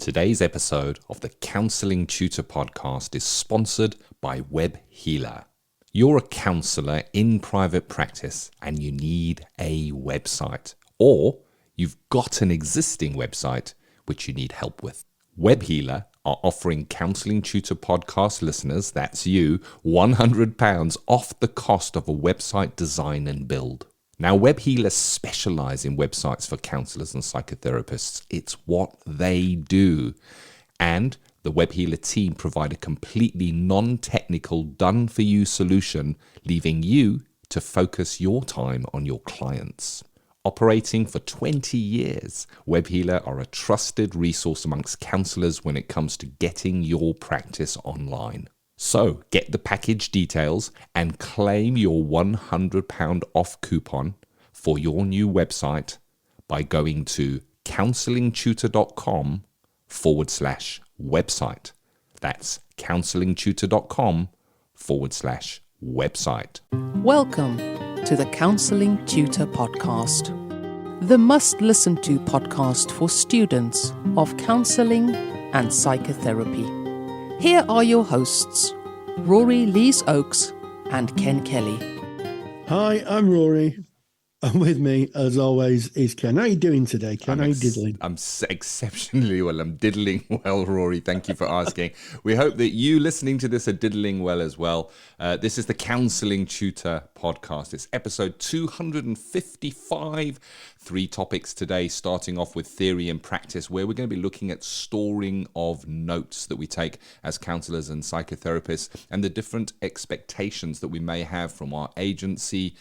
Today's episode of the Counselling Tutor Podcast is sponsored by Web Healer. You're a counsellor in private practice and you need a website, or you've got an existing website which you need help with. Web Healer are offering Counselling Tutor Podcast listeners, that's you, £100 off the cost of a website design and build. Now, Web Healer specialise in websites for counsellors and psychotherapists. It's what they do. And the Web Healer team provide a completely non-technical, done-for-you solution, leaving you to focus your time on your clients. Operating for 20 years, Web Healer are a trusted resource amongst counsellors when it comes to getting your practice online. So get the package details and claim your £100 off coupon for your new website by going to counsellingtutor.com/website. That's counsellingtutor.com/website. Welcome to the Counselling Tutor Podcast, the must-listen-to podcast for students of counselling and psychotherapy. Here are your hosts, Rory Lees-Oakes and Ken Kelly. Hi, I'm Rory. And with me, as always, is Ken. How are you doing today, Ken? How are you diddling? I'm exceptionally well. I'm diddling well, Rory. Thank you for asking. We hope that you listening to this are diddling well as well. This is the Counselling Tutor Podcast. It's episode 255. 3 topics today, starting off with theory and practice, where we're going to be looking at storing of notes that we take as counsellors and psychotherapists, and the different expectations that we may have from our agency,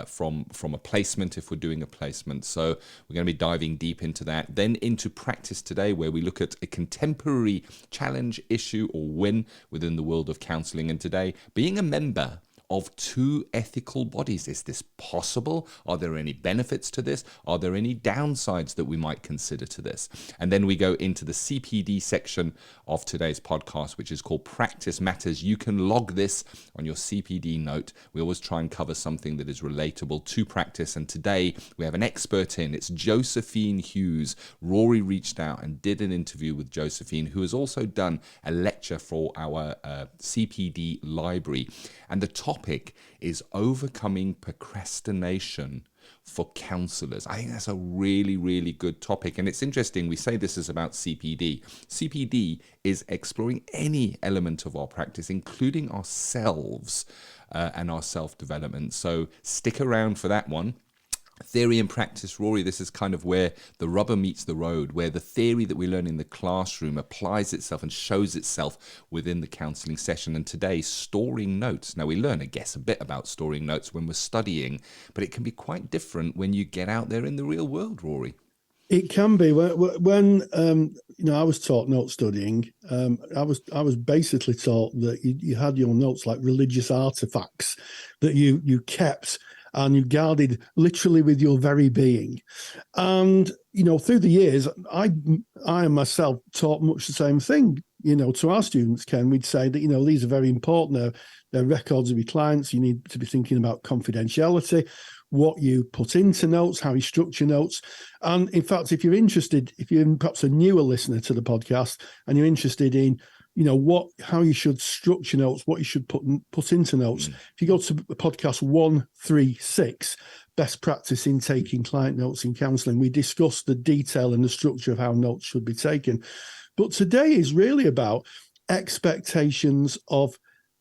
from a placement if we're doing a placement. So we're going to be diving deep into that. Then into practice today, where we look at a contemporary challenge, issue, or win within the world of counselling. And today, being a member of 2 ethical bodies. Is this possible? Are there any benefits to this? Are there any downsides that we might consider to this? And then we go into the CPD section of today's podcast, which is called Practice Matters. You can log this on your CPD note. We always try and cover something that is relatable to practice. And today we have an expert in. It's Josephine Hughes. Rory reached out and did an interview with Josephine, who has also done a lecture for our CPD library. And the topic is overcoming procrastination for counsellors. I think that's a really, really good topic. And it's interesting, we say this is about CPD. CPD is exploring any element of our practice, including ourselves and our self-development. So stick around for that one. Theory and practice, Rory, this is kind of where the rubber meets the road, where the theory that we learn in the classroom applies itself and shows itself within the counselling session. And today, storing notes. Now, we learn, I guess, a bit about storing notes when we're studying, but it can be quite different when you get out there in the real world, Rory. It can be. When I was taught note studying, I was basically taught that you had your notes like religious artifacts that you kept and you guarded literally with your very being. And, through the years, I myself taught much the same thing, to our students, Ken. We'd say that, these are very important. They're records of your clients. You need to be thinking about confidentiality, what you put into notes, how you structure notes. And in fact, if you're perhaps a newer listener to the podcast and you're interested in how you should structure notes, what you should put into notes. If you go to podcast 136, Best Practice in Taking Client Notes in Counselling, we discuss the detail and the structure of how notes should be taken. But today is really about expectations of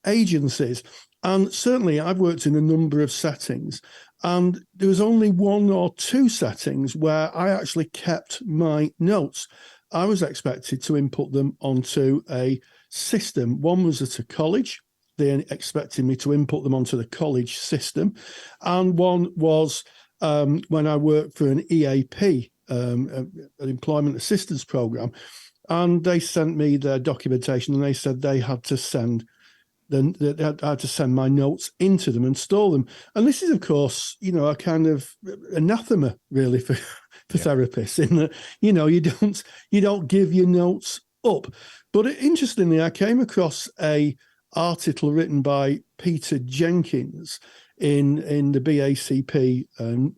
agencies. And certainly I've worked in a number of settings, and there was only 1 or 2 settings where I actually kept my notes. I was expected to input them onto a system. One was at a college. They expected me to input them onto the college system. And one was when I worked for an EAP, an employment assistance program. And they sent me their documentation and they said they had to send my notes into them and store them. And this is, of course, a kind of anathema, really, for therapists, in that, you don't give your notes up. But interestingly, I came across a article written by Peter Jenkins in the BACP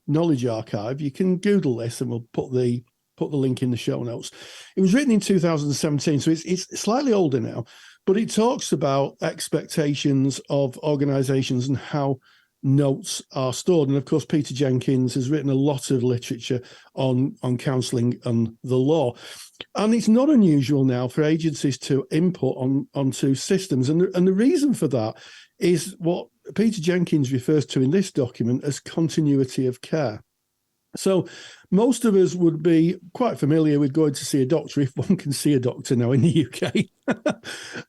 Knowledge Archive. You can Google this and we'll put the put the link in the show notes. It was written in 2017, so it's slightly older now, but it talks about expectations of organizations and how notes are stored. And of course, Peter Jenkins has written a lot of literature on counselling and the law. And it's not unusual now for agencies to input onto systems. And the reason for that is what Peter Jenkins refers to in this document as continuity of care. So most of us would be quite familiar with going to see a doctor, if one can see a doctor now in the UK.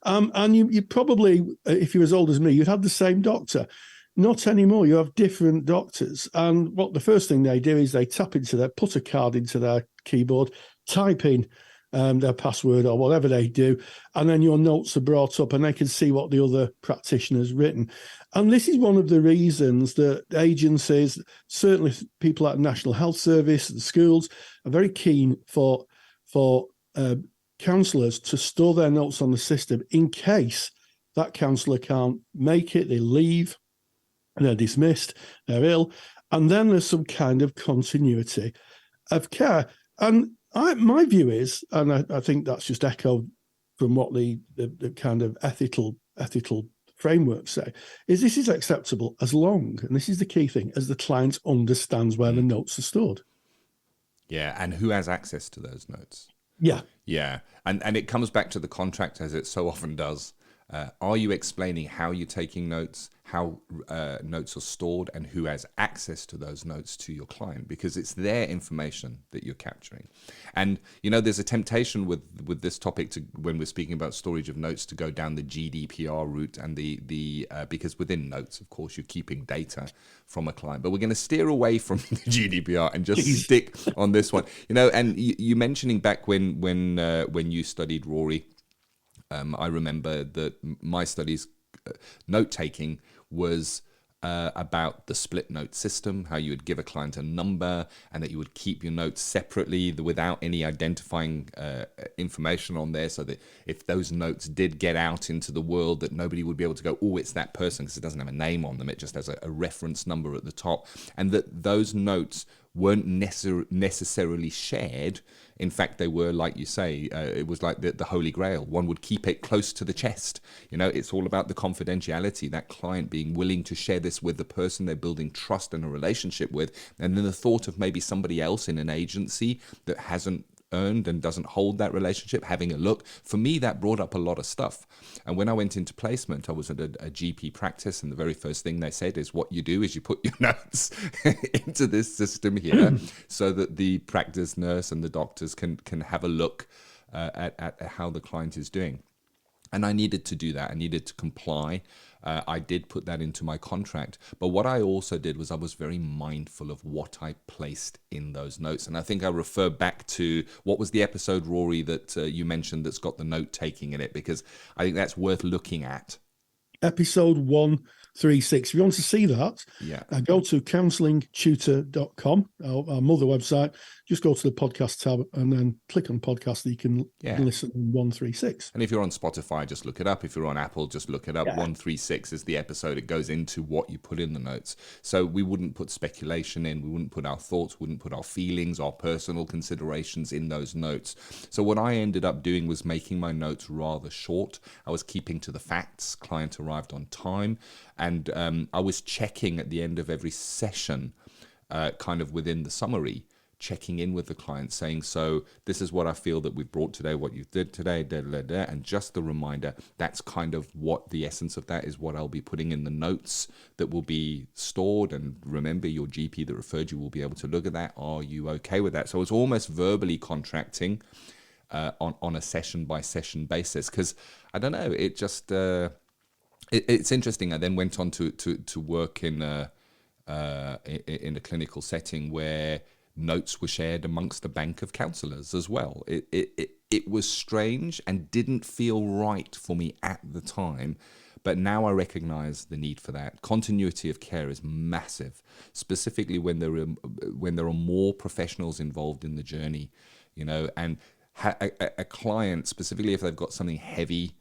And you probably, if you're as old as me, you'd have the same doctor. Not anymore. You have different doctors. And what the first thing they do is they put a card into their keyboard, type in their password or whatever they do, and then your notes are brought up and they can see what the other practitioner's written. And this is one of the reasons that agencies, certainly people at National Health Service and schools, are very keen for counsellors to store their notes on the system in case that counsellor can't make it, they leave, they're dismissed, they're ill, and then there's some kind of continuity of care. And my view is, and I think that's just echoed from what the kind of ethical frameworks say, is this is acceptable as long, and this is the key thing, as the client understands where the notes are stored. Yeah, and who has access to those notes? Yeah. Yeah, and it comes back to the contract, as it so often does. Are you explaining how you're taking notes, how notes are stored, and who has access to those notes to your client? Because it's their information that you're capturing. And, there's a temptation with this topic to, when we're speaking about storage of notes, to go down the GDPR route and because within notes, of course, you're keeping data from a client. But we're going to steer away from the GDPR and just stick on this one. And you mentioning back when you studied, Rory, I remember that my studies, note-taking was about the split note system, how you would give a client a number and that you would keep your notes separately without any identifying information on there, so that if those notes did get out into the world, that nobody would be able to go, oh, it's that person, because it doesn't have a name on them. It just has a reference number at the top, and that those notes weren't necessarily shared. In fact, they were, like you say, it was like the Holy Grail. One would keep it close to the chest. It's all about the confidentiality, that client being willing to share this with the person they're building trust and a relationship with. And then the thought of maybe somebody else in an agency that hasn't earned and doesn't hold that relationship having a look, for me, that brought up a lot of stuff. And when I went into placement, I was at a GP practice, and the very first thing they said is, what you do is you put your notes into this system here so that the practice nurse and the doctors can have a look at how the client is doing. And I needed to do that. I needed to comply. I did put that into my contract. But what I also did was I was very mindful of what I placed in those notes. And I think I refer back to, what was the episode, Rory, that you mentioned that's got the note-taking in it? Because I think that's worth looking at. Episode 136. If you want to see that, go to counsellingtutor.com, our mother website. Just go to the podcast tab and then click on podcast that you can listen to 136. And if you're on Spotify, just look it up. If you're on Apple, just look it up. 136 is the episode. It goes into what you put in the notes. So we wouldn't put speculation in. We wouldn't put our thoughts, wouldn't put our feelings, our personal considerations in those notes. So what I ended up doing was making my notes rather short. I was keeping to the facts. Client arrived on time. And I was checking at the end of every session, kind of within the summary, checking in with the client, saying, so this is what I feel that we've brought today, what you did today, and just the reminder, that's kind of what the essence of that is, what I'll be putting in the notes that will be stored. And remember, your GP that referred you will be able to look at that. Are you okay with that? So it's almost verbally contracting on a session-by-session basis, because I don't know, it just... It's interesting. I then went on to work in a clinical setting where notes were shared amongst a bank of counsellors as well. It was strange and didn't feel right for me at the time, but now I recognise the need for that. Continuity of care is massive, specifically when there are more professionals involved in the journey, and a client, specifically if they've got something heavy,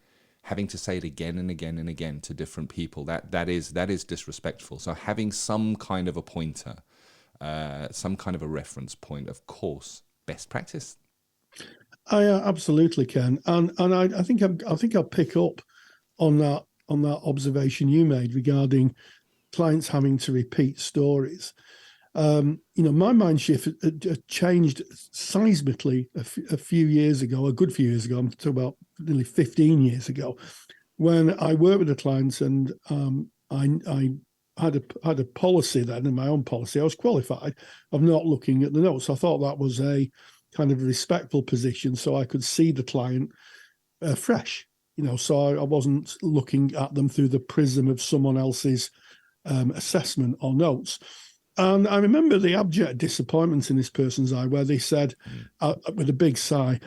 having to say it again and again and again to different people, that is disrespectful. So having some kind of a pointer, some kind of a reference point, of course, best practice. I absolutely can, and I think I'll pick up on that observation you made regarding clients having to repeat stories. My mind shift had changed seismically a few years ago, a good few years ago. I'm talking about nearly 15 years ago, when I worked with a client, and I had a policy then, in my own policy. I was qualified of not looking at the notes. I thought that was a kind of respectful position, so I could see the client fresh. So I wasn't looking at them through the prism of someone else's assessment or notes. And I remember the abject disappointment in this person's eye, where they said, with a big sigh,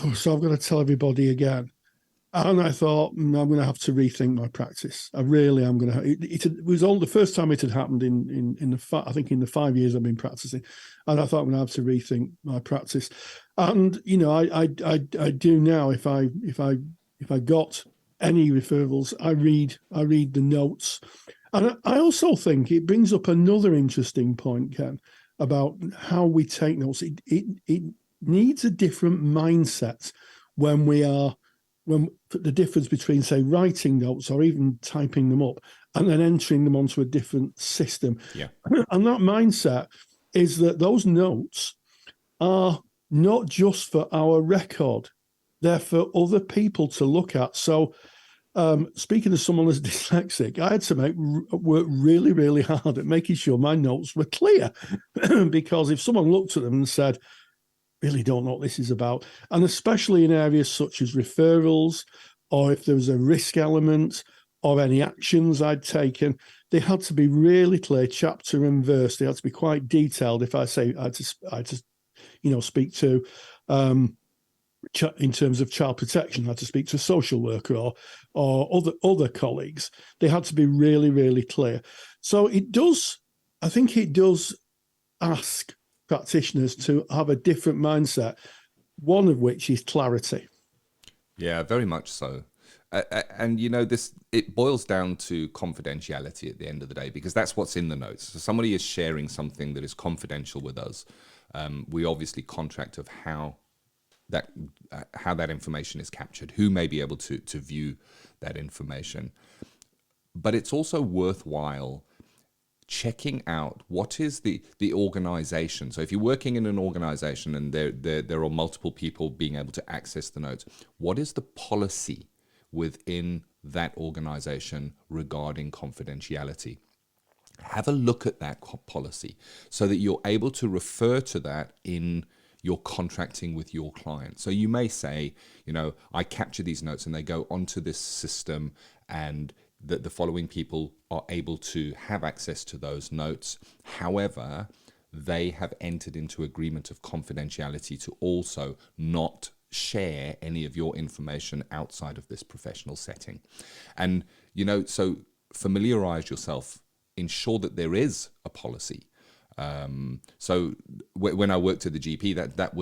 "Oh, so I've got to tell everybody again." And I thought, I'm going to have to rethink my practice. I really am going to. It was all the first time it had happened in I think in the 5 years I've been practicing, and I thought I'm going to have to rethink my practice. And I do now. If I got any referrals, I read the notes. And I also think it brings up another interesting point, Ken, about how we take notes. It needs a different mindset when the difference between, say, writing notes or even typing them up and then entering them onto a different system. Yeah. And that mindset is that those notes are not just for our record, they're for other people to look at. So, speaking as someone who's dyslexic, I had to work really, really hard at making sure my notes were clear. Because if someone looked at them and said, "Really don't know what this is about," and especially in areas such as referrals, or if there was a risk element or any actions I'd taken, they had to be really clear, chapter and verse. They had to be quite detailed. If I say I had to speak to, in terms of child protection, I had to speak to a social worker or other colleagues. They had to be really, really clear. So I think it does ask practitioners to have a different mindset, one of which is clarity. Yeah, very much so. And it boils down to confidentiality at the end of the day, because that's what's in the notes. So somebody is sharing something that is confidential with us. We obviously contract of how that information is captured, who may be able to view that information. But it's also worthwhile checking out what is the organization. So if you're working in an organization and there are multiple people being able to access the notes, what is the policy within that organization regarding confidentiality? Have a look at that policy so that you're able to refer to that in your contracting with your client. So you may say, I capture these notes and they go onto this system, and that the following people are able to have access to those notes. However, they have entered into agreement of confidentiality to also not share any of your information outside of this professional setting. And, so familiarize yourself, ensure that there is a policy. So when I worked at the GP, that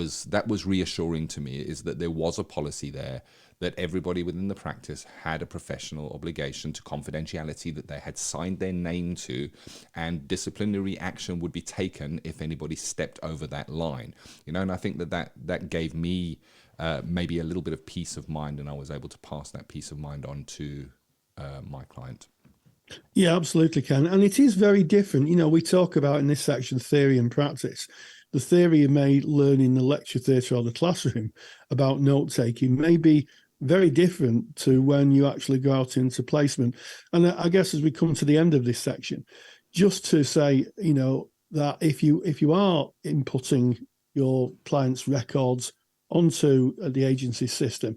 was reassuring to me, is that there was a policy there, that everybody within the practice had a professional obligation to confidentiality that they had signed their name to, and disciplinary action would be taken if anybody stepped over that line. And I think that gave me maybe a little bit of peace of mind, and I was able to pass that peace of mind on to my client. Yeah, absolutely, Ken. And it is very different. We talk about in this section theory and practice. The theory you may learn in the lecture theatre or the classroom about note-taking may be very different to when you actually go out into placement. And I guess as we come to the end of this section, just to say, that if you are inputting your client's records onto the agency system,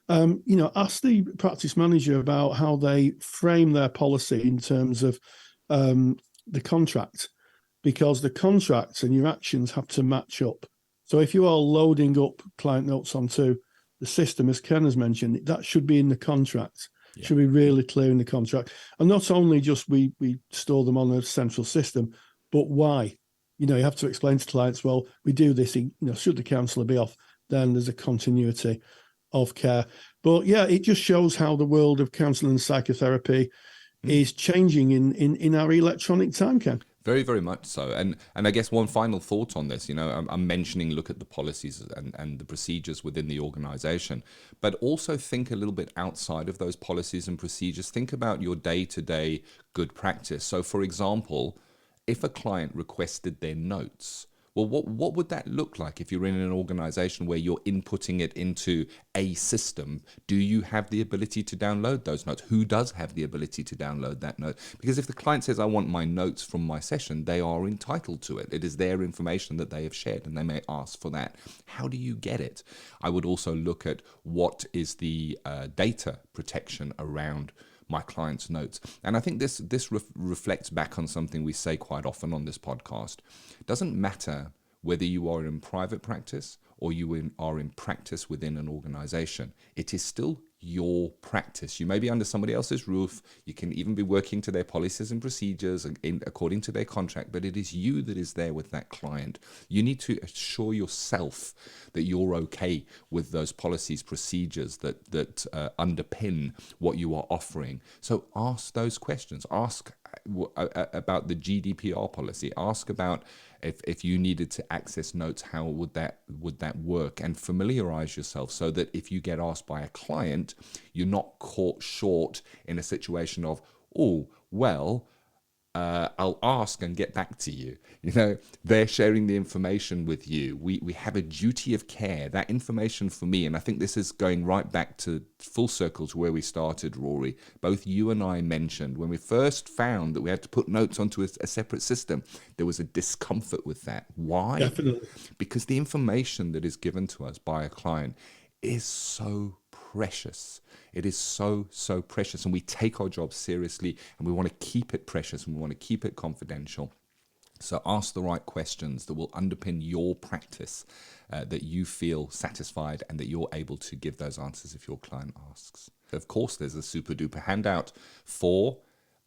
ask the practice manager about how they frame their policy in terms of the contract, because the contracts and your actions have to match up. So if you are loading up client notes onto the system, as Ken has mentioned, that should be in the contract. Yeah. Should be really clear in the contract. And not only just we store them on a central system, but why? You have to explain to clients, well, we do this, should the counsellor be off, then there's a continuity of care. But yeah, it just shows how the world of counselling and psychotherapy is changing in our electronic time, Ken. Very, very much so. And I guess one final thought on this, I'm mentioning look at the policies and the procedures within the organization, but also think a little bit outside of those policies and procedures. Think about your day-to-day good practice. So for example, if a client requested their notes, well, what would that look like if you're in an organization where you're inputting it into a system? Do you have the ability to download those notes? Who does have the ability to download that note? Because if the client says, I want my notes from my session, they are entitled to it. It is their information that they have shared, and they may ask for that. How do you get it? I would also look at what is the data protection around my client's notes. And I think this reflects back on something we say quite often on this podcast. It doesn't matter whether you are in private practice or you are in practice within an organization. It is still your practice. You may be under somebody else's roof. You can even be working to their policies and procedures according to their contract, but it is you that is there with that client. You need to assure yourself that you're okay with those policies, procedures that underpin what you are offering. So ask those questions. Ask about the GDPR policy. Ask about if you needed to access notes, how would that work, and familiarize yourself so that if you get asked by a client, you're not caught short in a situation of, oh, well, I'll ask and get back to you. They're sharing the information with you. We have a duty of care. That information for me, and I think this is going right back to full circle to where we started, Rory. Both you and I mentioned when we first found that we had to put notes onto a separate system, there was a discomfort with that. Why? Definitely. Because the information that is given to us by a client is so precious. It is so, so precious, and we take our job seriously, and we want to keep it precious, and we want to keep it confidential. So ask the right questions that will underpin your practice, that you feel satisfied and that you're able to give those answers if your client asks. Of course, there's a super duper handout for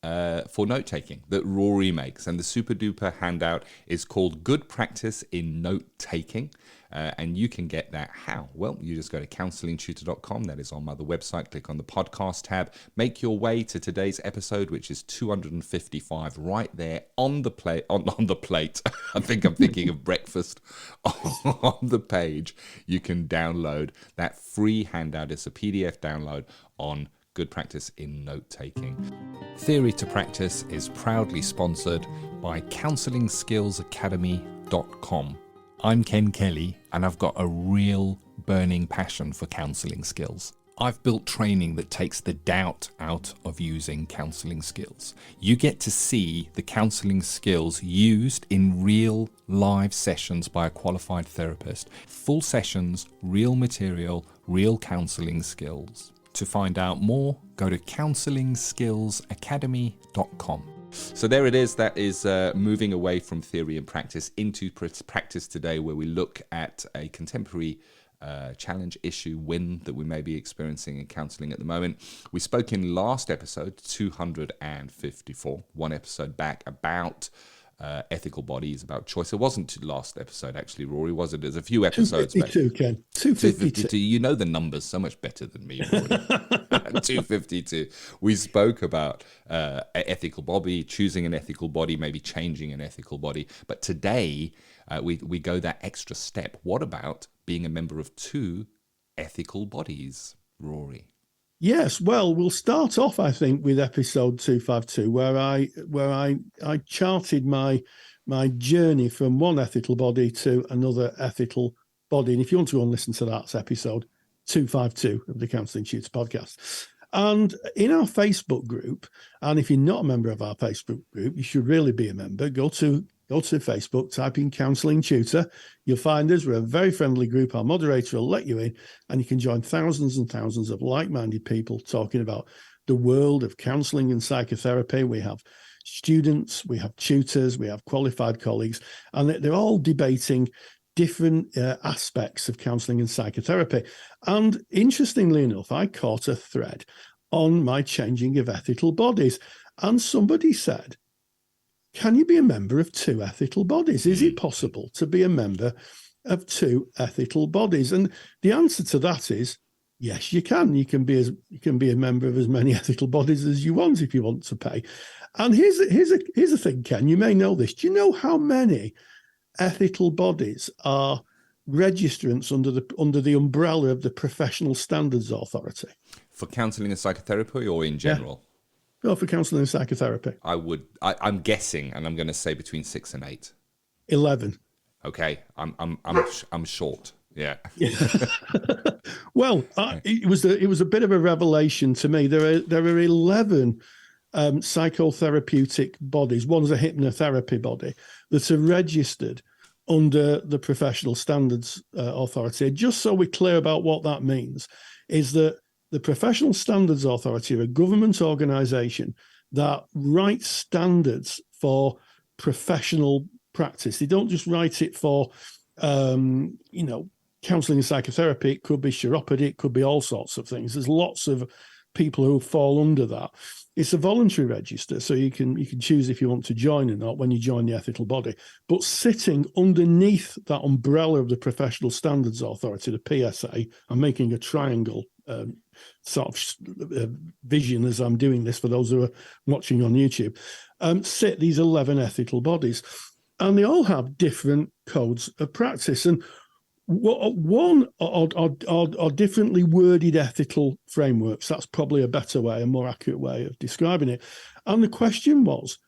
note-taking that Rory makes. And the super duper handout is called Good Practice in Note-Taking. And you can get that how? Well, you just go to counsellingtutor.com. That is our mother website. Click on the podcast tab. Make your way to today's episode, which is 255, right there on the plate. On the plate. I think I'm thinking of breakfast. On the page, you can download that free handout. It's a PDF download on Good Practice in Note-Taking. Theory to Practice is proudly sponsored by CounsellingSkillsAcademy.com. I'm Ken Kelly, and I've got a real burning passion for counselling skills. I've built training that takes the doubt out of using counselling skills. You get to see the counselling skills used in real live sessions by a qualified therapist. Full sessions, real material, real counselling skills. To find out more, go to CounsellingSkillsAcademy.com. So there it is. That is moving away from theory and practice into practice today, where we look at a contemporary challenge, issue, win that we may be experiencing in counselling at the moment. We spoke in last episode, 254, one episode back, about ethical bodies, about choice. It wasn't last episode, actually, Rory, was it? There's a few episodes back. 252, Ken. 252. You know the numbers so much better than me, Rory. 252. We spoke about ethical body, choosing an ethical body, maybe changing an ethical body. But today, we go that extra step. What about being a member of two ethical bodies, Rory? Yes, well, we'll start off, I think, with episode 252, where I charted my journey from one ethical body to another ethical body. And if you want to go and listen to that, it's episode 252 of the Counselling Tutor Podcast. And in our Facebook group, and if you're not a member of our Facebook group, you should really be a member. Go to Facebook, type in Counselling Tutor. You'll find us. We're a very friendly group. Our moderator will let you in, and you can join thousands and thousands of like-minded people talking about the world of counselling and psychotherapy. We have students, we have tutors, we have qualified colleagues, and they're all debating different aspects of counselling and psychotherapy. And interestingly enough, I caught a thread on my changing of ethical bodies, and somebody said, can you be a member of two ethical bodies? Is it possible to be a member of two ethical bodies? And the answer to that is Yes, you can. You can be a member of as many ethical bodies as you want if you want to pay. And here's a thing, Ken. You may know this. Do you know how many ethical bodies are registrants under the umbrella of the Professional Standards Authority? For counselling and psychotherapy, or in general? Yeah. Oh, for counselling and psychotherapy. I'm guessing, and I'm going to say between 6 and 8. 11. Okay, I'm short. Yeah. Well, it was a bit of a revelation to me. There are 11 psychotherapeutic bodies. One's a hypnotherapy body that are registered under the Professional Standards Authority. Just so we're clear about what that means, is that the Professional Standards Authority are a government organisation that writes standards for professional practice. They don't just write it for, counselling and psychotherapy. It could be chiropody. It could be all sorts of things. There's lots of people who fall under that. It's a voluntary register, so you can choose if you want to join or not when you join the ethical body. But sitting underneath that umbrella of the Professional Standards Authority, the PSA, I'm making a triangle sort of vision as I'm doing this for those who are watching on YouTube, sit these 11 ethical bodies. And they all have different codes of practice. And one are differently worded ethical frameworks. That's probably a better way, a more accurate way of describing it. And the question was,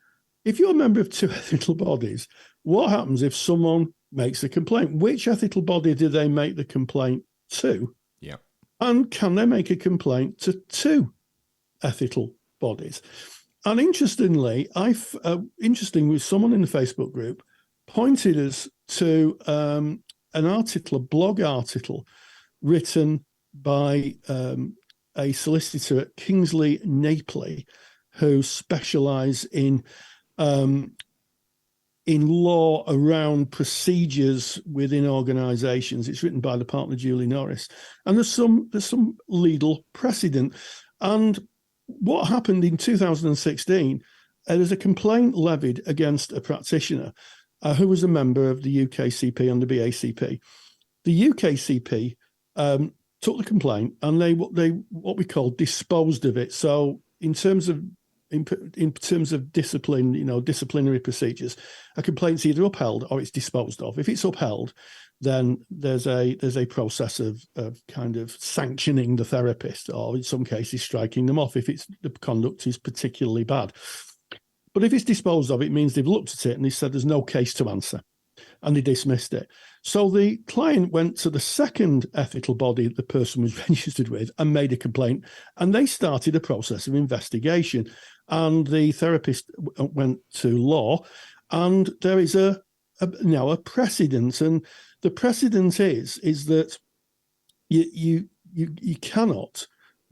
if you're a member of 2 ethical bodies, what happens if someone makes a complaint? Which ethical body do they make the complaint to? Yeah. And can they make a complaint to 2 ethical bodies? And interestingly, someone in the Facebook group pointed us to an article, a blog article written by a solicitor at Kingsley Napley, who specialise in law around procedures within organisations. It's written by the partner Julie Norris, and there's some legal precedent. And what happened in 2016? There's a complaint levied against a practitioner who was a member of the UKCP and the BACP. The UKCP took the complaint and they what we call disposed of it. So in terms of discipline, disciplinary procedures, a complaint's either upheld or it's disposed of. If it's upheld, then there's a process of kind of sanctioning the therapist, or in some cases striking them off if the conduct is particularly bad. But if it's disposed of, it means they've looked at it and they said there's no case to answer, and they dismissed it. So the client went to the second ethical body the person was registered with and made a complaint, and they started a process of investigation. And the therapist went to law, and there is now a precedent, and the precedent is that you cannot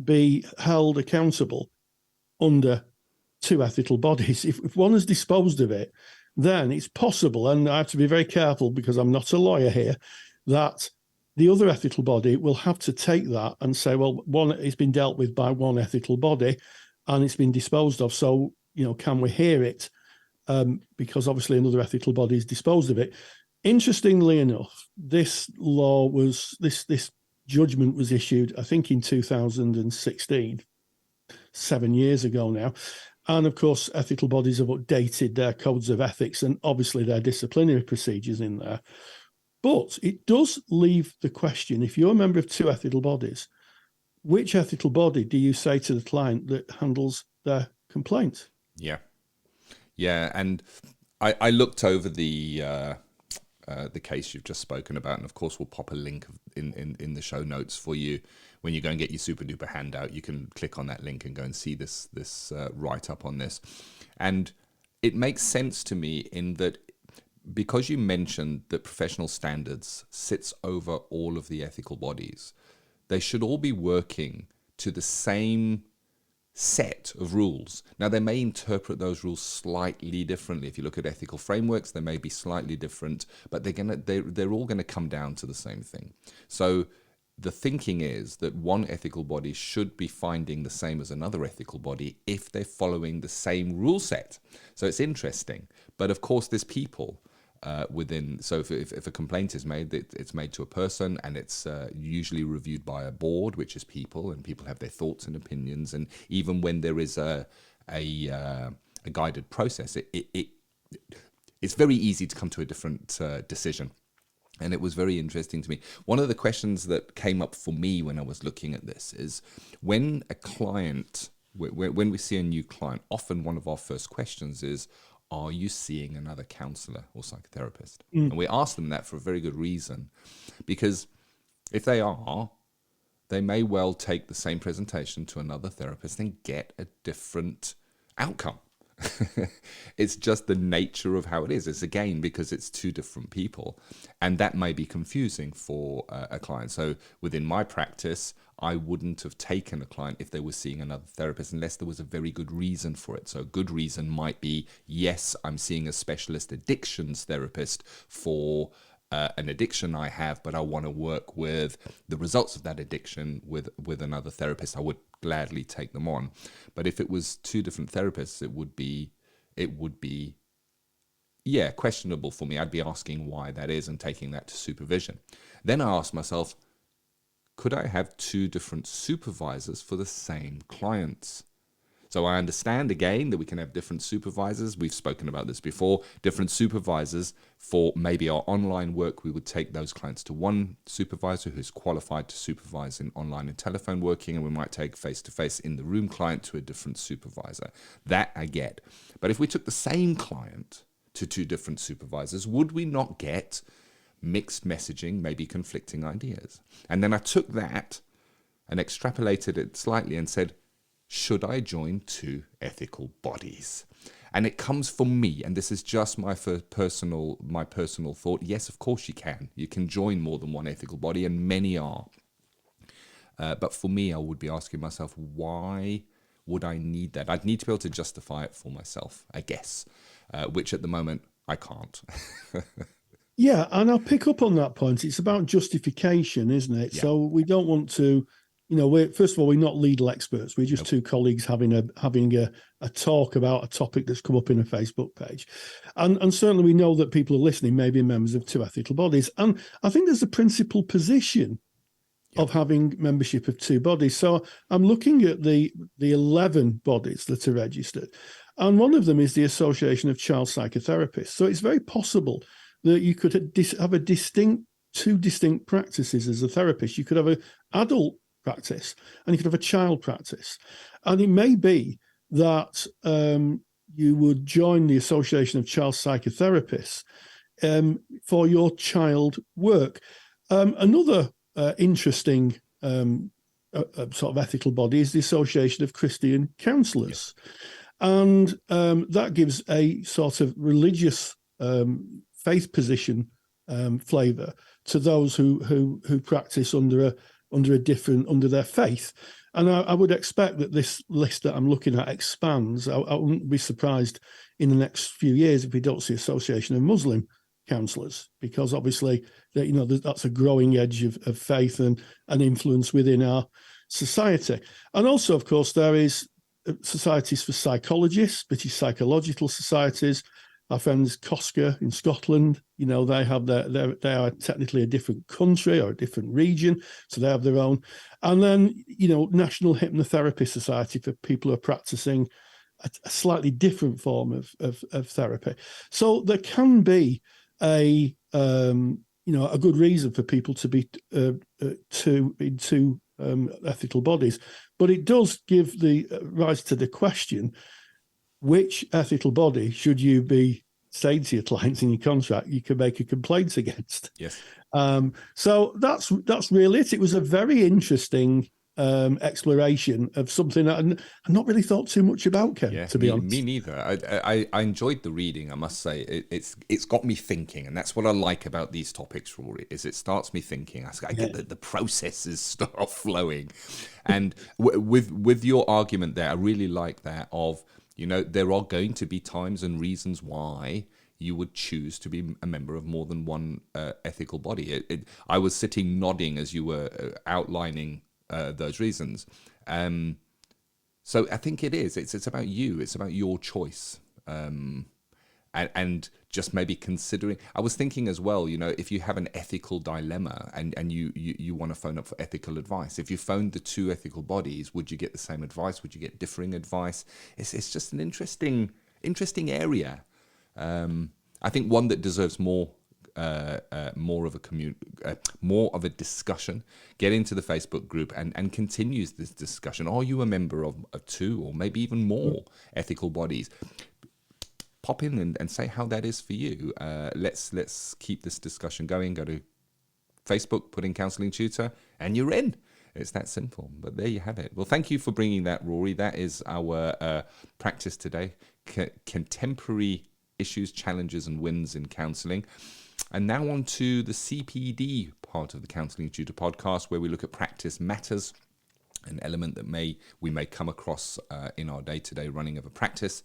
be held accountable under 2 ethical bodies. If one has disposed of it, then it's possible, and I have to be very careful because I'm not a lawyer here, that the other ethical body will have to take that and say, well, one, it's been dealt with by one ethical body and it's been disposed of. So, can we hear it? Because obviously another ethical body has disposed of it. Interestingly enough, this judgment was issued, I think, in 2016, 7 years ago now. And of course, ethical bodies have updated their codes of ethics and obviously their disciplinary procedures in there. But it does leave the question, if you're a member of 2 ethical bodies, which ethical body do you say to the client that handles their complaint? Yeah. Yeah. And I looked over the case you've just spoken about, and of course we'll pop a link in the show notes for you. When you go and get your super duper handout, you can click on that link and go and see this write up on this. And it makes sense to me in that, because you mentioned that professional standards sits over all of the ethical bodies, they should all be working to the same set of rules. Now, they may interpret those rules slightly differently. If you look at ethical frameworks, they may be slightly different, but they're all going to come down to the same thing. So the thinking is that one ethical body should be finding the same as another ethical body if they're following the same rule set. So it's interesting. But of course, there's people within. So if a complaint is made, it's made to a person, and it's usually reviewed by a board, which is people, and people have their thoughts and opinions. And even when there is a guided process, it's very easy to come to a different decision. And it was very interesting to me. One of the questions that came up for me when I was looking at this is, when a client, when we see a new client, often one of our first questions is, are you seeing another counsellor or psychotherapist? And we ask them that for a very good reason, because if they are, they may well take the same presentation to another therapist and get a different outcome. It's just the nature of how it is. It's again because it's two different people, and that may be confusing for a client. So within my practice, I wouldn't have taken a client if they were seeing another therapist unless there was a very good reason for it. So a good reason might be, yes, I'm seeing a specialist addictions therapist for an addiction I have, but I want to work with the results of that addiction with another therapist. I would gladly take them on. But if it was two different therapists, it would be questionable for me. I'd be asking why that is and taking that to supervision. Then I asked myself, could I have two different supervisors for the same clients? So I understand, again, that we can have different supervisors. We've spoken about this before. Different supervisors for maybe our online work. We would take those clients to one supervisor who's qualified to supervise in online and telephone working, and we might take face-to-face in the room client to a different supervisor. That I get. But if we took the same client to two different supervisors, would we not get mixed messaging, maybe conflicting ideas? And then I took that and extrapolated it slightly and said, should I join two ethical bodies? And it comes from me, and this is just my personal thought. Yes, of course you can. You can join more than one ethical body, and many are. But for me, I would be asking myself, why would I need that? I'd need to be able to justify it for myself, I guess, which at the moment I can't. Yeah, and I'll pick up on that point. It's about justification, isn't it? Yeah. So we don't want to, first of all, we're not legal experts. We're just two colleagues having a talk about a topic that's come up in a Facebook page. And certainly we know that people are listening may be members of two ethical bodies. And I think there's a principal position of having membership of two bodies. So I'm looking at the 11 bodies that are registered. And one of them is the Association of Child Psychotherapists. So it's very possible that you could have two distinct practices as a therapist. You could have an adult practice and you could have a child practice. And it may be that you would join the Association of Child Psychotherapists for your child work. Another interesting sort of ethical body is the Association of Christian Counsellors. Yes. And that gives a sort of religious faith position flavour to those who practice under their faith. And I would expect that this list that I'm looking at expands. I wouldn't be surprised in the next few years if we don't see Association of Muslim Counsellors, because obviously that's a growing edge of faith and influence within our society. And also, of course, there is societies for psychologists, British psychological societies. Our friends COSCA in Scotland, they have they are technically a different country or a different region, so they have their own. And then, National Hypnotherapy Society for people who are practicing a slightly different form of therapy. So there can be a good reason for people to be in two ethical bodies, but it does give the rise to the question: which ethical body should you be saying to your clients in your contract you can make a complaint against? Yes. So that's really it. It was a very interesting exploration of something that I've not really thought too much about, Ken, to be honest. Me neither. I enjoyed the reading, I must say. It's got me thinking, and that's what I like about these topics, Rory, is it starts me thinking. I get the processes start flowing. And with your argument there, I really like that of, there are going to be times and reasons why you would choose to be a member of more than one ethical body. I was sitting nodding as you were outlining those reasons. So I think it is. It's about you. It's about your choice. and just maybe considering. I was thinking as well, if you have an ethical dilemma and you want to phone up for ethical advice, if you phoned the two ethical bodies, would you get the same advice? Would you get differing advice? It's just an interesting area. I think one that deserves more of a discussion. Get into the Facebook group and continues this discussion. Are you a member of two or maybe even more ethical bodies? Pop in and say how that is for you. Let's keep this discussion going. Go to Facebook, put in Counselling Tutor, and you're in. It's that simple. But there you have it. Well, thank you for bringing that, Rory. That is our practice today. Contemporary issues, challenges, and wins in counselling. And now on to the CPD part of the Counselling Tutor Podcast, where we look at practice matters, an element that we may come across in our day-to-day running of a practice.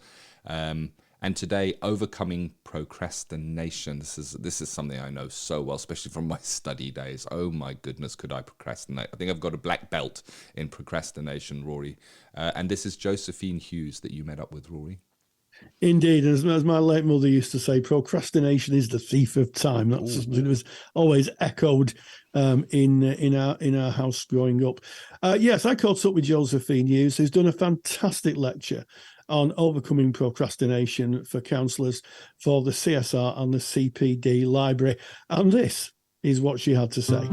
And today, overcoming procrastination. This is something I know so well, especially from my study days. Oh my goodness, could I procrastinate? I think I've got a black belt in procrastination, Rory. And this is Josephine Hughes that you met up with, Rory. Indeed, as my late mother used to say, procrastination is the thief of time. That's something that was always echoed in our house growing up. Yes, I caught up with Josephine Hughes, who's done a fantastic lecture on overcoming procrastination for counsellors for the CSR and the CPD library. And this is what she had to say.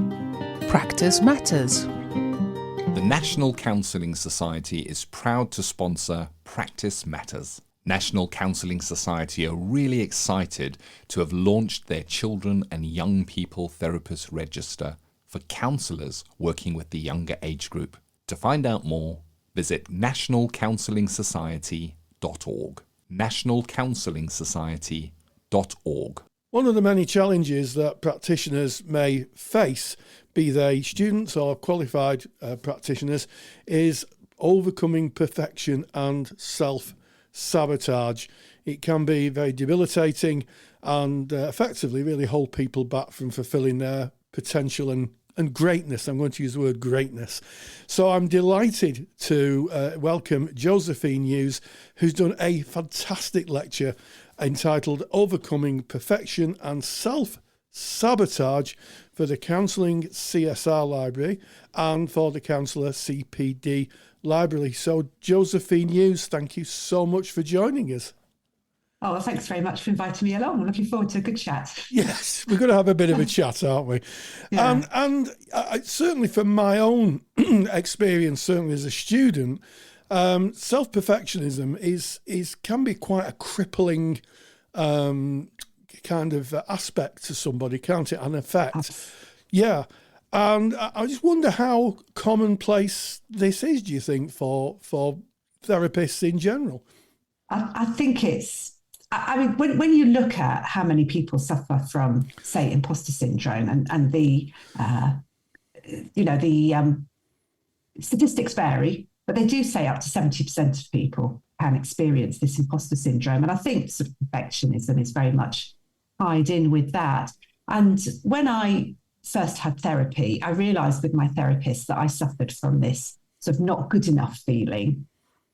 Practice matters. The National Counselling Society is proud to sponsor Practice Matters. National Counselling Society are really excited to have launched their Children and Young People Therapist Register for counsellors working with the younger age group. To find out more, visit nationalcounsellingsociety.org. nationalcounsellingsociety.org. One of the many challenges that practitioners may face, be they students or qualified practitioners, is overcoming perfection and self-sabotage. It can be very debilitating and effectively really hold people back from fulfilling their potential and greatness. I'm going to use the word greatness. So I'm delighted to welcome Josephine Hughes, who's done a fantastic lecture entitled Overcoming Perfection and Self-Sabotage for the Counselling CSR Library and for the Counsellor CPD Library. So Josephine Hughes, thank you so much for joining us. Oh, well, thanks very much for inviting me along. I'm looking forward to a good chat. Yes, we're going to have a bit of a chat, aren't we? Yeah. And certainly from my own experience, certainly as a student, self-perfectionism can be quite a crippling kind of aspect to somebody, can't it? An effect. Yeah. And I just wonder how commonplace this is, do you think, for therapists in general? I think I mean, when you look at how many people suffer from, say, imposter syndrome and the statistics vary, but they do say up to 70% of people can experience this imposter syndrome. And I think sort of perfectionism is very much tied in with that. And when I first had therapy, I realised with my therapist that I suffered from this sort of not good enough feeling.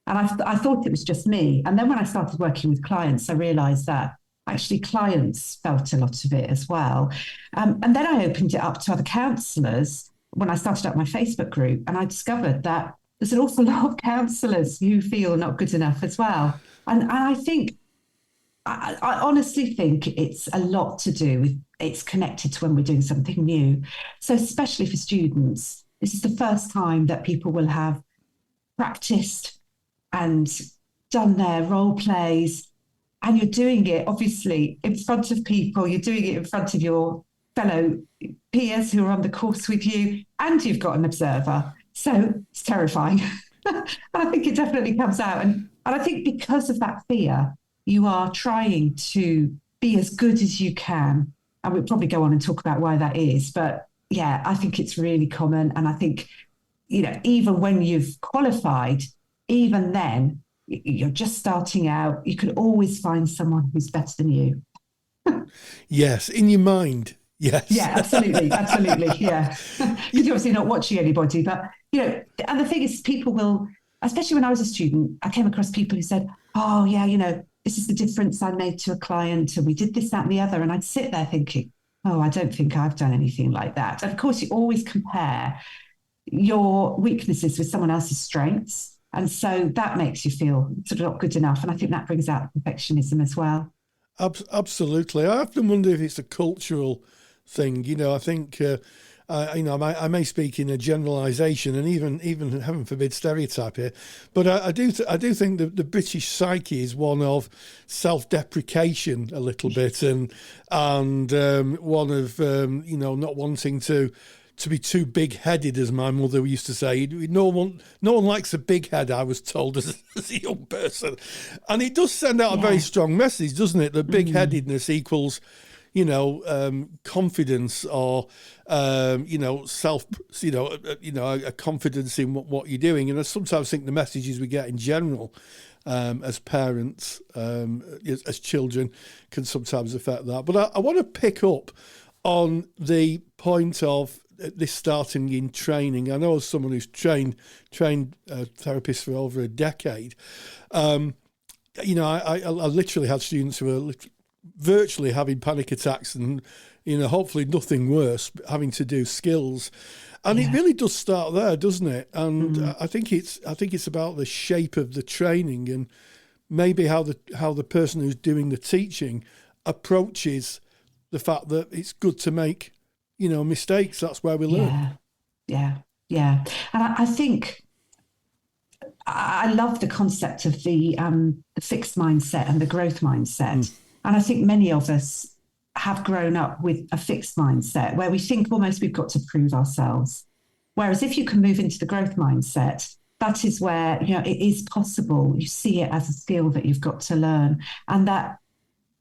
And I thought it was just me. And then when I started working with clients, I realised that actually clients felt a lot of it as well. And then I opened it up to other counsellors when I started up my Facebook group, and I discovered that there's an awful lot of counsellors who feel not good enough as well. And I think, I honestly think it's a lot to do with, it's connected to when we're doing something new. So especially for students, this is the first time that people will have practiced and done their role plays, and you're doing it obviously in front of people, you're doing it in front of your fellow peers who are on the course with you, and you've got an observer. So it's terrifying. And I think it definitely comes out. And I think because of that fear, you are trying to be as good as you can. And we'll probably go on and talk about why that is. But yeah, I think it's really common. And I think, even when you've qualified, even then, you're just starting out, you can always find someone who's better than you. Yes, in your mind. Yes. Yeah, absolutely. Yeah. Because you're obviously not watching anybody. But, and the thing is, people will, especially when I was a student, I came across people who said, oh, yeah, this is the difference I made to a client, and we did this, that, and the other. And I'd sit there thinking, oh, I don't think I've done anything like that. And of course, you always compare your weaknesses with someone else's strengths. And so that makes you feel sort of not good enough. And I think that brings out perfectionism as well. Absolutely. I often wonder if it's a cultural thing. I think, I may speak in a generalisation and even heaven forbid stereotype here, but I do think that the British psyche is one of self-deprecation a little bit, and one of not wanting to be too big-headed, as my mother used to say. No one likes a big head, I was told as a young person, and it does send out a very strong message, doesn't it? That big-headedness equals confidence, or self, a confidence in what you're doing. And I sometimes think the messages we get in general as parents, as children, can sometimes affect that. But I want to pick up on the point of this starting in training. I know as someone who's trained therapists for over a decade, I literally had students who were virtually having panic attacks and, hopefully nothing worse, having to do skills. And it really does start there, doesn't it? And I think it's about the shape of the training, and maybe how the person who's doing the teaching approaches the fact that it's good to make, mistakes. That's where we learn. Yeah. And I think I love the concept of the fixed mindset and the growth mindset. And I think many of us have grown up with a fixed mindset where we think almost we've got to prove ourselves. Whereas if you can move into the growth mindset, that is where, it is possible. You see it as a skill that you've got to learn, and that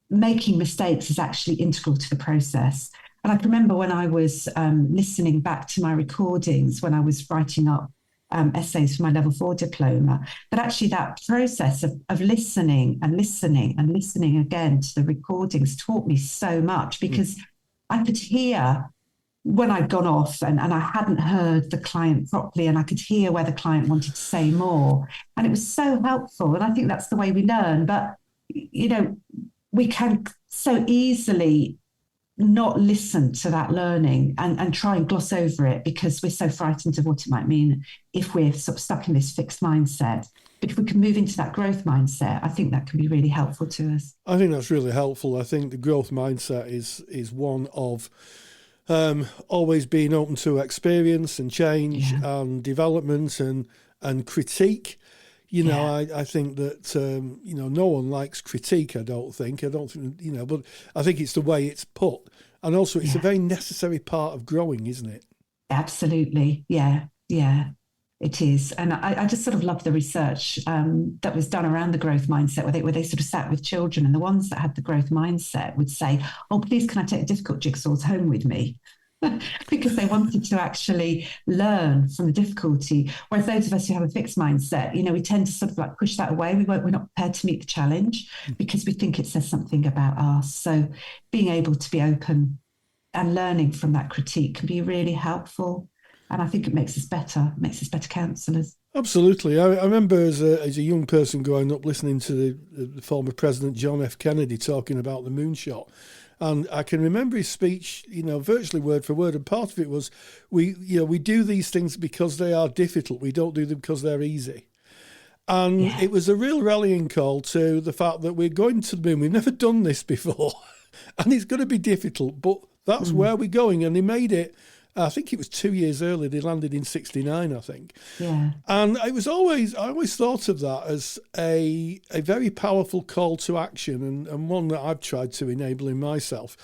making mistakes is actually integral to the process. And I can remember when I was listening back to my recordings when I was writing up essays for my level 4 diploma, but actually that process of listening and listening and listening again to the recordings taught me so much, because I could hear when I'd gone off and I hadn't heard the client properly, and I could hear where the client wanted to say more. And it was so helpful. And I think that's the way we learn. But, we can so easily not listen to that learning and try and gloss over it because we're so frightened of what it might mean if we're sort of stuck in this fixed mindset. But if we can move into that growth mindset, I think that can be really helpful to us. I think that's really helpful. I think the growth mindset is one of always being open to experience and change and development and critique. I think that, no one likes critique, I don't think, but I think it's the way it's put. And also it's a very necessary part of growing, isn't it? Absolutely. Yeah, it is. And I just sort of love the research that was done around the growth mindset where they sort of sat with children, and the ones that had the growth mindset would say, oh, please, can I take difficult jigsaws home with me? Because they wanted to actually learn from the difficulty. Whereas those of us who have a fixed mindset, we tend to sort of like push that away. We're not prepared to meet the challenge because we think it says something about us. So being able to be open and learning from that critique can be really helpful. And I think it makes us better counsellors. Absolutely. I remember as a young person growing up listening to the former President John F. Kennedy talking about the moonshot. And I can remember his speech, virtually word for word. And part of it was, we do these things because they are difficult. We don't do them because they're easy. And it was a real rallying call to the fact that we're going to the moon. We've never done this before. And it's going to be difficult, but that's where we're going. And he made it, I think it was 2 years earlier. They landed in 1969, I think. Yeah. And I always thought of that as a very powerful call to action, and one that I've tried to enable in myself.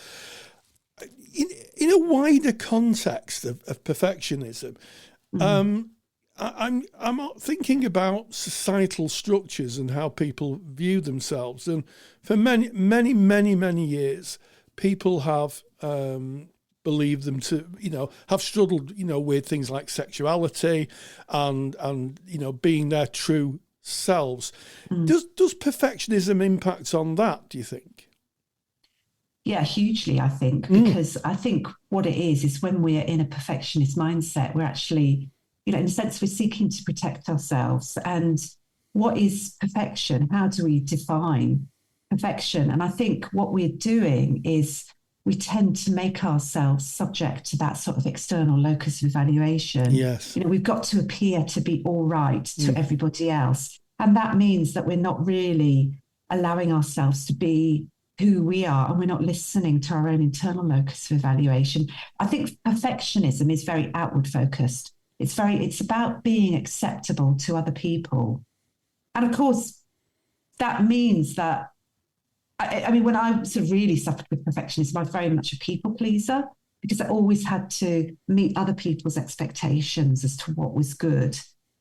In a wider context of perfectionism, I'm thinking about societal structures and how people view themselves. And for many, many, many, many years, people have believe them to, have struggled, with things like sexuality and being their true selves. Does perfectionism impact on that, do you think? Yeah, hugely, I think, because I think what it is when we're in a perfectionist mindset, we're actually, in a sense, we're seeking to protect ourselves. And what is perfection? How do we define perfection. And I think what we're doing is we tend to make ourselves subject to that sort of external locus of evaluation. Yes. We've got to appear to be all right to everybody else. And that means that we're not really allowing ourselves to be who we are, and we're not listening to our own internal locus of evaluation. I think perfectionism is very outward focused. It's about being acceptable to other people. And of course, that means that, I mean, when I sort of really suffered with perfectionism, I was very much a people pleaser, because I always had to meet other people's expectations as to what was good.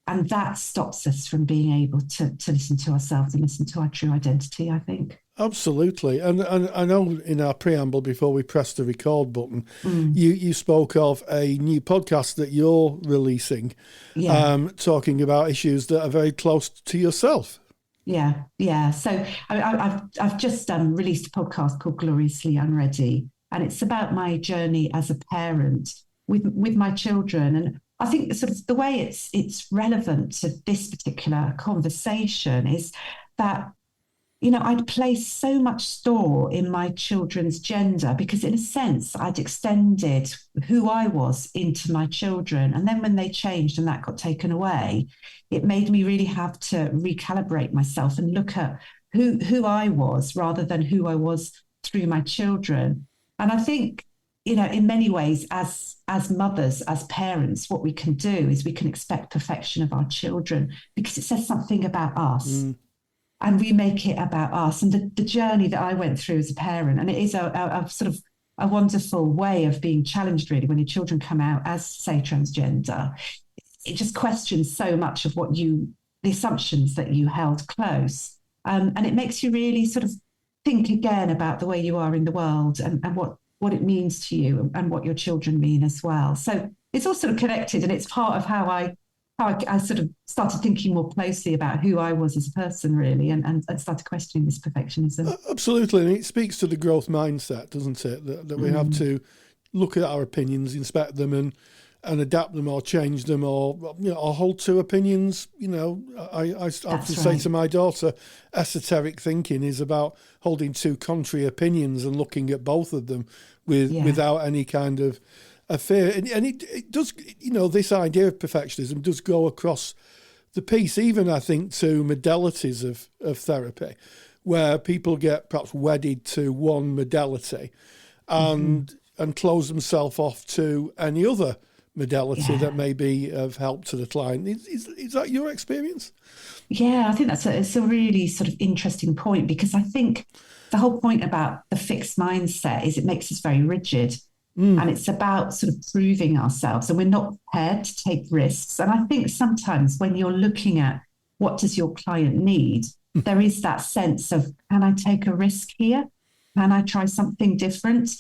And that stops us from being able to listen to ourselves and listen to our true identity, I think. Absolutely. And I know in our preamble, before we pressed the record button, you spoke of a new podcast that you're releasing, talking about issues that are very close to yourself. Yeah. So I've just released a podcast called Gloriously Unready, and it's about my journey as a parent with my children. And I think sort of the way it's relevant to this particular conversation is that, I'd placed so much store in my children's gender, because in a sense, I'd extended who I was into my children. And then when they changed and that got taken away, it made me really have to recalibrate myself and look at who I was rather than who I was through my children. And I think, in many ways, as mothers, as parents, what we can do is we can expect perfection of our children, because it says something about us. And we make it about us. And the journey that I went through as a parent, and it is a sort of a wonderful way of being challenged, really, when your children come out as, say, transgender. It just questions so much of the assumptions that you held close. And it makes you really sort of think again about the way you are in the world and what it means to you and what your children mean as well. So it's all sort of connected, and it's part of how I sort of started thinking more closely about who I was as a person, really, and started questioning this perfectionism. Absolutely. And it speaks to the growth mindset, doesn't it? That we have to look at our opinions, inspect them and adapt them or change them, or hold to opinions. I have to say to my daughter, esoteric thinking is about holding two contrary opinions and looking at both of them without any kind of a fear. And it does, this idea of perfectionism does go across the piece, even I think to modalities of therapy, where people get perhaps wedded to one modality and close themselves off to any other modality that may be of help to the client. Is that your experience? Yeah, I think it's a really sort of interesting point, because I think the whole point about the fixed mindset is it makes us very rigid. And it's about sort of proving ourselves, and we're not prepared to take risks. And I think sometimes when you're looking at what does your client need, there is that sense of, can I take a risk here? Can I try something different?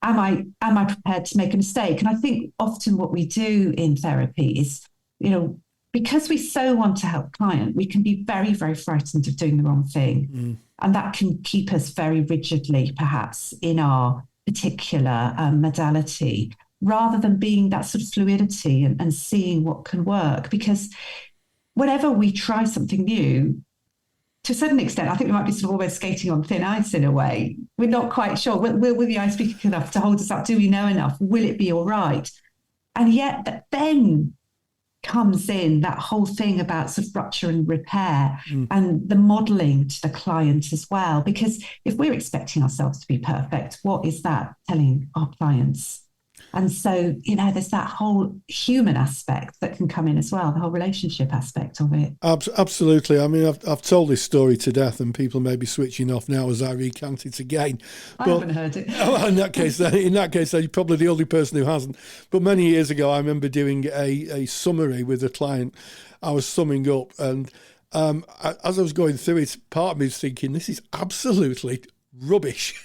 Am I prepared to make a mistake? And I think often what we do in therapy is, because we so want to help client, we can be very, very frightened of doing the wrong thing. And that can keep us very rigidly, perhaps, in our particular modality, rather than being that sort of fluidity and seeing what can work. Because whenever we try something new, to a certain extent, I think we might be sort of almost skating on thin ice in a way. We're not quite sure. Will the ice be thick enough to hold us up? Do we know enough? Will it be all right? And yet that then comes in that whole thing about sort of rupture and repair and the modelling to the client as well. Because if we're expecting ourselves to be perfect, what is that telling our clients? And so, there's that whole human aspect that can come in as well, the whole relationship aspect of it. Absolutely. I mean, I've told this story to death, and people may be switching off now as I recount it again. I haven't heard it. In that case, you're probably the only person who hasn't. But many years ago, I remember doing a summary with a client. I was summing up, and as I was going through it, part of me was thinking, this is absolutely rubbish.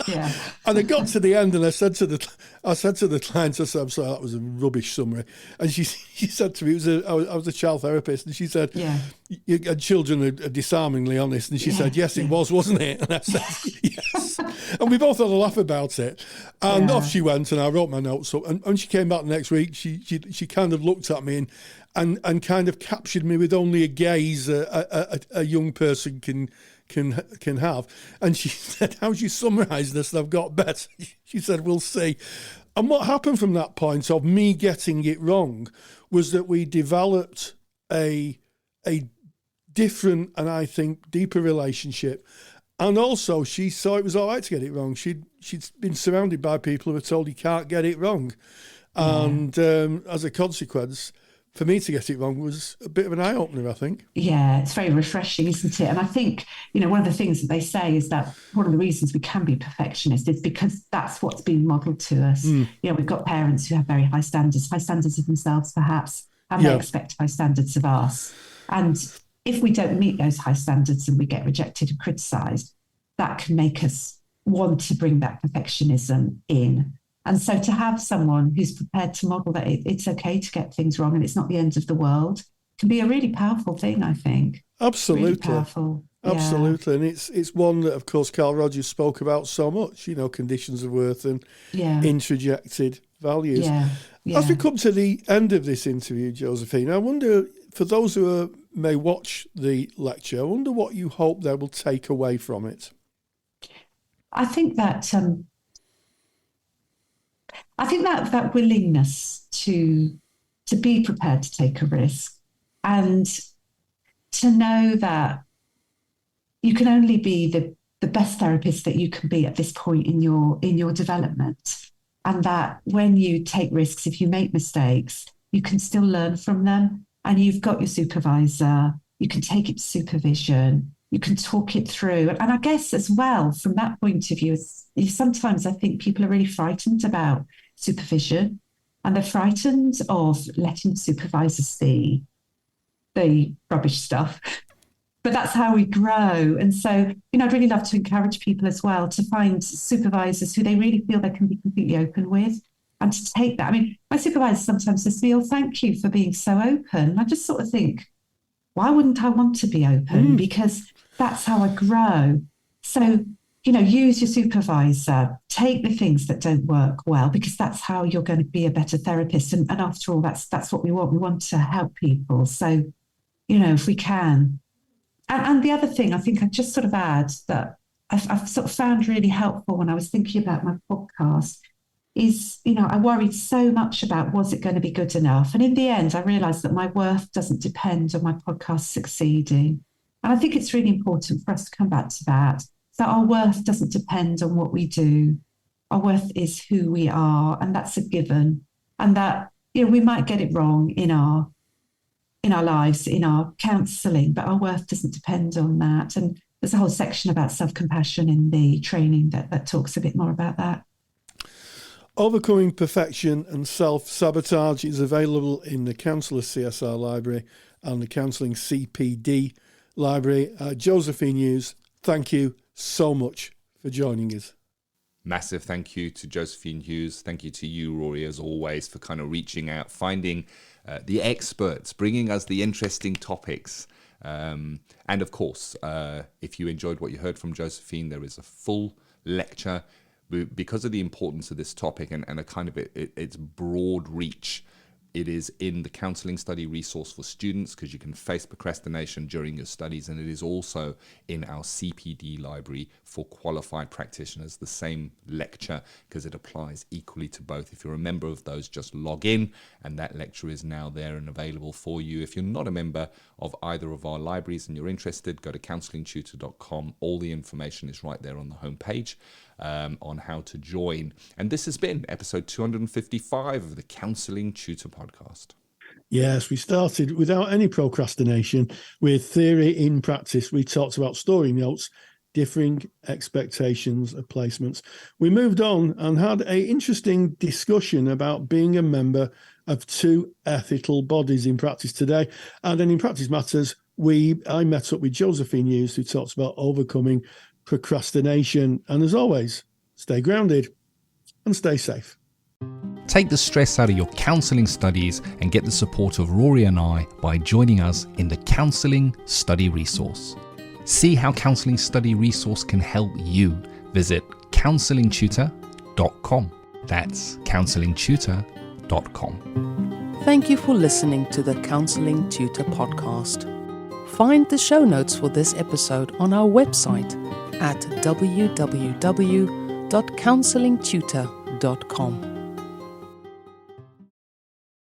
Yeah. And I got to the end, and I said to the client, I said, I'm sorry, that was a rubbish summary. And she said to me, I was a child therapist, and she said, your children are disarmingly honest. And she said, yes, it was, wasn't it? And I said, yes. And we both had a laugh about it. And off she went, and I wrote my notes up. And when she came back the next week, she kind of looked at me and kind of captured me with only a gaze a young person can can have. And she said, how do you summarise this? And I've got better. She said, we'll see. And what happened from that point of me getting it wrong was that we developed a different and I think deeper relationship. And also she saw it was all right to get it wrong. She'd been surrounded by people who were told you can't get it wrong. And as a consequence, for me to get it wrong was a bit of an eye-opener, I think. Yeah, it's very refreshing, isn't it? And I think, one of the things that they say is that one of the reasons we can be perfectionists is because that's what's been modelled to us. We've got parents who have very high standards of themselves perhaps, and they expect high standards of us. And if we don't meet those high standards and we get rejected and criticised, that can make us want to bring that perfectionism in. And so to have someone who's prepared to model that it's okay to get things wrong and it's not the end of the world can be a really powerful thing, I think. Absolutely. Really powerful. Absolutely. And it's one that, of course, Carl Rogers spoke about so much, conditions of worth and introjected values. As we come to the end of this interview, Josephine, I wonder, for those who may watch the lecture, I wonder what you hope they will take away from it. I think that... that willingness to be prepared to take a risk and to know that you can only be the best therapist that you can be at this point in your development, and that when you take risks, if you make mistakes, you can still learn from them, and you've got your supervisor, you can take it to supervision, you can talk it through. And I guess as well, from that point of view, sometimes I think people are really frightened about supervision, and they're frightened of letting supervisors see the rubbish stuff. But that's how we grow. And so, I'd really love to encourage people as well to find supervisors who they really feel they can be completely open with, and to take that. I mean, my supervisor sometimes says to me, thank you for being so open. And I just sort of think, why wouldn't I want to be open? Because that's how I grow. So, use your supervisor, take the things that don't work well, because that's how you're going to be a better therapist. And after all, that's what we want. We want to help people. So, if we can. And the other thing I think I'd just sort of add that I've sort of found really helpful when I was thinking about my podcast is, I worried so much about, was it going to be good enough? And in the end, I realised that my worth doesn't depend on my podcast succeeding. And I think it's really important for us to come back to that our worth doesn't depend on what we do. Our worth is who we are, and that's a given. And that, we might get it wrong in our lives, in our counselling, but our worth doesn't depend on that. And there's a whole section about self-compassion in the training that talks a bit more about that. Overcoming Perfection and Self-Sabotage is available in the Counsellors CSR Library and the Counselling CPD Library. Josephine Hughes, thank you so much for joining us. Massive thank you to Josephine Hughes. Thank you to you, Rory, as always, for kind of reaching out, finding the experts, bringing us the interesting topics. And of course, if you enjoyed what you heard from Josephine, there is a full lecture because of the importance of this topic and a kind of its broad reach. It is in the Counselling Study Resource for Students, because you can face procrastination during your studies, and it is also in our CPD library for qualified practitioners, the same lecture, because it applies equally to both. If you're a member of those, just log in, and that lecture is now there and available for you. If you're not a member of either of our libraries and you're interested, go to counsellingtutor.com. All the information is right there on the homepage. On how to join. And this has been episode 255 of the Counselling Tutor Podcast. Yes, we started without any procrastination with theory in practice. We talked about story notes, differing expectations of placements. We moved on and had an interesting discussion about being a member of two ethical bodies in practice today. And then in Practice Matters, I met up with Josephine Hughes, who talks about overcoming procrastination. And as always, stay grounded and stay safe. Take the stress out of your counselling studies and get the support of Rory and I by joining us in the Counselling Study Resource. See how Counselling Study Resource can help you. Visit counsellingtutor.com. That's counsellingtutor.com. Thank you for listening to the Counselling Tutor Podcast. Find the show notes for this episode on our website at www.counsellingtutor.com.